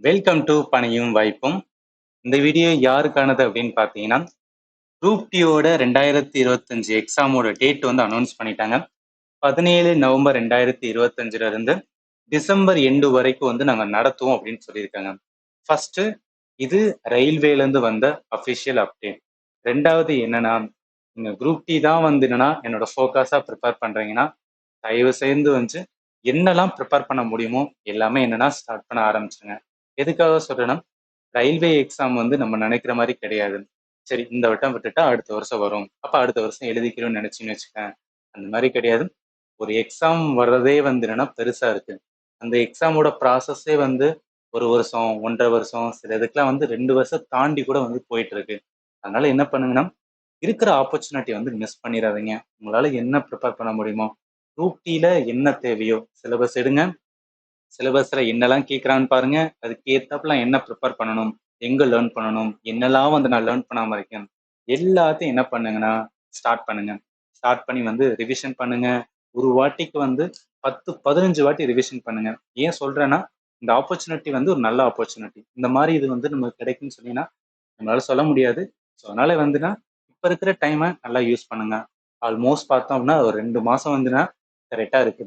Welcome to பணியும் வாய்ப்பும். இந்த வீடியோ யாருக்கானது அப்படின்னு பார்த்தீங்கன்னா, குரூப் டியோட 2025 எக்ஸாமோட டேட் வந்து அனௌன்ஸ் பண்ணிட்டாங்க. 17 நவம்பர் 2025 இருந்து டிசம்பர் எண்டு வரைக்கும் வந்து நாங்க நடத்துவோம் அப்படின்னு சொல்லியிருக்காங்க. ஃபர்ஸ்ட் இது ரயில்வேலேருந்து வந்த அஃபிஷியல் அப்டேட். ரெண்டாவது என்னன்னா, நீங்க குரூப் டி தான் வந்து என்னன்னா என்னோட ஃபோக்கஸா ப்ரிப்பேர் பண்றீங்கன்னா, தயவு செய்து வந்து என்னெல்லாம் ப்ரிப்பேர் பண்ண முடியுமோ எல்லாமே என்னன்னா ஸ்டார்ட் பண்ண ஆரம்பிச்சுங்க. எதுக்காக சொல்றேன்னா, ரயில்வே எக்ஸாம் வந்து நம்ம நினைக்கிற மாதிரி கிடையாது. சரி இந்த வட்டம் விட்டுட்டா அடுத்த வருஷம் வரும். அப்ப அடுத்த வருஷம் எழுதிக்கிறோம்னு நினைச்சீங்கன்னு வச்சுக்கேன். அந்த மாதிரி கிடையாது. ஒரு எக்ஸாம் வர்றதே வந்து என்னன்னா பெருசா இருக்கு. அந்த எக்ஸாமோட ப்ராசஸே வந்து 1 வருஷம், 1 1/2 வருஷம், சில இதுக்கெல்லாம் வந்து 2 வருஷம் தாண்டி கூட வந்து போயிட்டு இருக்கு. அதனால என்ன பண்ணுங்கன்னா, இருக்கிற ஆப்பர்ச்சுனிட்டி வந்து மிஸ் பண்ணிடாதீங்க. உங்களால என்ன ப்ரிப்பேர் பண்ண முடியுமோ, குரூப் டில என்ன தேவையோ சிலபஸ் எடுங்க. சிலபஸ்ல என்னெல்லாம் கேட்குறான்னு பாருங்க. அதுக்கு ஏத்தாப்புல என்ன ப்ரிப்பேர் பண்ணணும், எங்க லேர்ன் பண்ணணும், என்னெல்லாம் வந்து நான் லேர்ன் பண்ணாம இருக்கேன். எல்லாத்தையும் என்ன பண்ணுங்கன்னா, ஸ்டார்ட் பண்ணுங்க. ஸ்டார்ட் பண்ணி வந்து ரிவிஷன் பண்ணுங்க. ஒரு வாட்டிக்கு வந்து 10, 15 வாட்டி ரிவிஷன் பண்ணுங்க. ஏன் சொல்றேன்னா, இந்த ஆப்பர்ச்சுனிட்டி வந்து ஒரு நல்ல ஆப்பர்ச்சுனிட்டி. இந்த மாரி இது வந்து நமக்கு கிடைக்கும்னு சொன்னீங்கன்னா, நம்மளால சொல்ல முடியாது. ஸோ அதனால வந்துனா, இப்ப இருக்கிற டைம நல்லா யூஸ் பண்ணுங்க. ஆல்மோஸ்ட் பார்த்தோம்னா, ஒரு 2 மாசம் வந்துனா கரெக்ட்டா இருக்கு.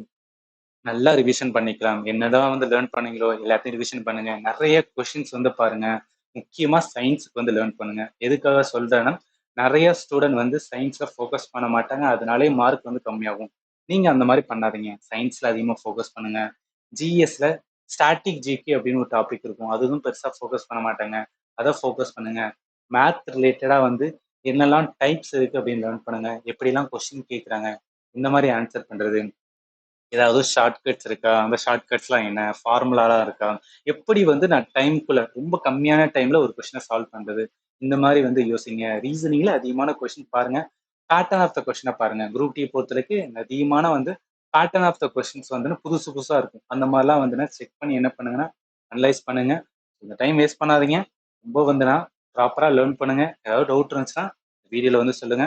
நல்லா ரிவிஷன் பண்ணிக்கலாம். என்னதான் வந்து லேர்ன் பண்ணீங்களோ எல்லாத்தையும் ரிவிஷன் பண்ணுங்க. நெறைய கொஸ்டின்ஸ் வந்து பாருங்க. முக்கியமா சயின்ஸ்க்கு வந்து லேர்ன் பண்ணுங்க. எதுக்காக சொல்றேன்னா, நெறைய ஸ்டூடண்ட் வந்து சயின்ஸ்ல ஃபோக்கஸ் பண்ண மாட்டாங்க. அதனாலேயே மார்க் வந்து கம்மியாகும். நீங்க அந்த மாரி பண்ணாதீங்க. சயின்ஸ்ல அதிகமா ஃபோக்கஸ் பண்ணுங்க. ஜிஎஸ்ல ஸ்டாட்டிக் ஜிகே அப்படின்னு ஒரு டாபிக் இருக்கும். அதுவும் பெருசா ஃபோக்கஸ் பண்ண மாட்டாங்க. அத ஃபோக்கஸ் பண்ணுங்க. மேத் ரிலேட்டடா வந்து என்னெல்லாம் டைப்ஸ் இருக்கு அப்படின்னு லேர்ன் பண்ணுங்க. எப்படிலாம் கொஸ்டின் கேட்குறாங்க. இந்த மாரி ஆன்சர் பண்றது. ஏதாவது ஷார்ட்கட்ஸ் இருக்கா? அந்த ஷார்ட்கட்ஸ்லாம் என்ன? ஃபார்முலாலாம் இருக்கா? எப்படி வந்து நான் டைம்க்குள்ள ரொம்ப கம்மியான டைம்ல ஒரு கொஸ்டின சால்வ் பண்றது? இந்த மாரி வந்து யோசிங்க. ரீசனிங்ல அதிகமான கொஸ்டின் பாருங்க. பேட்டர்ன் ஆஃப் த கொஸ்டின பாருங்க. குரூப் டி பொறுத்தவரைக்கும் அதிகமான வந்து பேட்டர்ன் ஆஃப் த கொஸ்டின்ஸ் வந்து புதுசு புதுசா இருக்கும். அந்த மாரிலாம் வந்துனா செக் பண்ணி என்ன பண்ணுங்கன்னா, அனலைஸ் பண்ணுங்க. இந்த டைம் வேஸ்ட் பண்ணாதீங்க. ரொம்ப வந்துனா ப்ராப்பரா லேர்ன் பண்ணுங்க. ஏதாவது டவுட் இருந்துச்சுன்னா வீடியோல வந்து சொல்லுங்க.